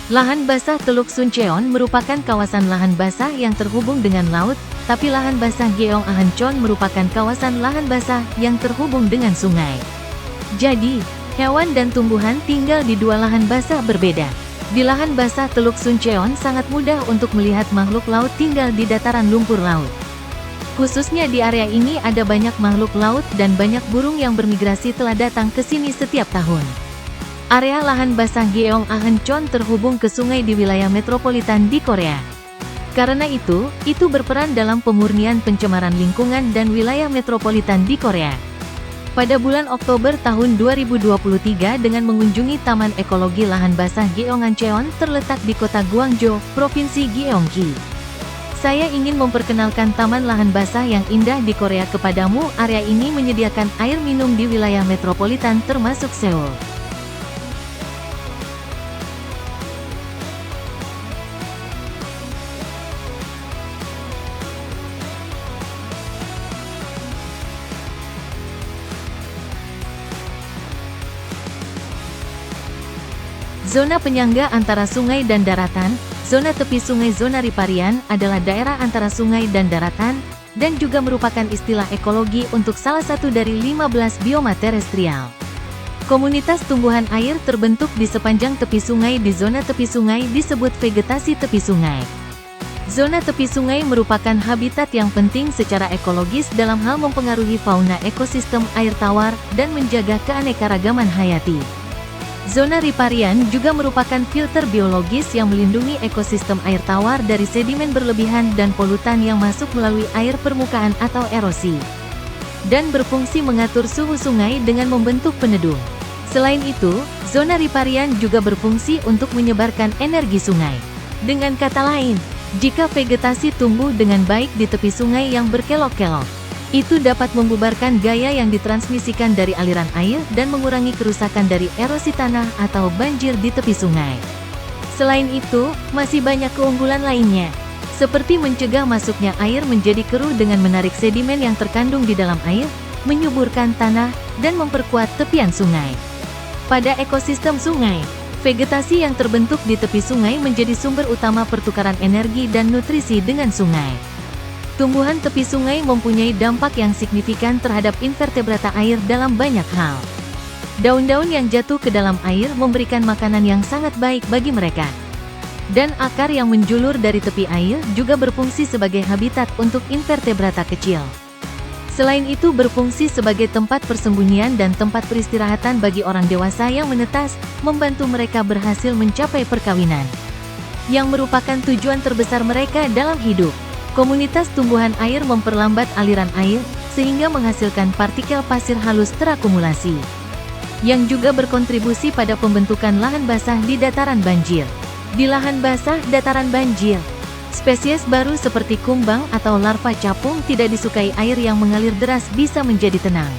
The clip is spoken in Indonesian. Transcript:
Lahan basah Teluk Suncheon merupakan kawasan lahan basah yang terhubung dengan laut, tapi lahan basah Gyeongahyeon merupakan kawasan lahan basah yang terhubung dengan sungai. Jadi, hewan dan tumbuhan tinggal di dua lahan basah berbeda. Di lahan basah Teluk Suncheon sangat mudah untuk melihat makhluk laut tinggal di dataran lumpur laut. Khususnya di area ini ada banyak makhluk laut dan banyak burung yang bermigrasi telah datang ke sini setiap tahun. Area lahan basah Gyeongahyeon terhubung ke sungai di wilayah metropolitan di Korea. Karena itu berperan dalam pemurnian pencemaran lingkungan dan wilayah metropolitan di Korea. Pada bulan Oktober tahun 2023 dengan mengunjungi Taman Ekologi Lahan Basah Gyeongahyeon terletak di kota Gwangjo, Provinsi Gyeonggi. Saya ingin memperkenalkan Taman Lahan Basah yang indah di Korea kepadamu. Area ini menyediakan air minum di wilayah metropolitan termasuk Seoul. Zona penyangga antara sungai dan daratan, zona tepi sungai zona riparian adalah daerah antara sungai dan daratan, dan juga merupakan istilah ekologi untuk salah satu dari 15 bioma terestrial. Komunitas tumbuhan air terbentuk di sepanjang tepi sungai. Di zona tepi sungai disebut vegetasi tepi sungai. Zona tepi sungai merupakan habitat yang penting secara ekologis dalam hal mempengaruhi fauna ekosistem air tawar dan menjaga keanekaragaman hayati. Zona riparian juga merupakan filter biologis yang melindungi ekosistem air tawar dari sedimen berlebihan dan polutan yang masuk melalui air permukaan atau erosi, dan berfungsi mengatur suhu sungai dengan membentuk peneduh. Selain itu, zona riparian juga berfungsi untuk menyebarkan energi sungai. Dengan kata lain, jika vegetasi tumbuh dengan baik di tepi sungai yang berkelok-kelok, itu dapat membubarkan gaya yang ditransmisikan dari aliran air dan mengurangi kerusakan dari erosi tanah atau banjir di tepi sungai. Selain itu, masih banyak keunggulan lainnya, seperti mencegah masuknya air menjadi keruh dengan menarik sedimen yang terkandung di dalam air, menyuburkan tanah, dan memperkuat tepian sungai. Pada ekosistem sungai, vegetasi yang terbentuk di tepi sungai menjadi sumber utama pertukaran energi dan nutrisi dengan sungai. Tumbuhan tepi sungai mempunyai dampak yang signifikan terhadap invertebrata air dalam banyak hal. Daun-daun yang jatuh ke dalam air memberikan makanan yang sangat baik bagi mereka. Dan akar yang menjulur dari tepi air juga berfungsi sebagai habitat untuk invertebrata kecil. Selain itu berfungsi sebagai tempat persembunyian dan tempat peristirahatan bagi orang dewasa yang menetas, membantu mereka berhasil mencapai perkawinan, yang merupakan tujuan terbesar mereka dalam hidup. Komunitas tumbuhan air memperlambat aliran air, sehingga menghasilkan partikel pasir halus terakumulasi, yang juga berkontribusi pada pembentukan lahan basah di dataran banjir. Di lahan basah dataran banjir, spesies baru seperti kumbang atau larva capung tidak disukai air yang mengalir deras bisa menjadi tenang.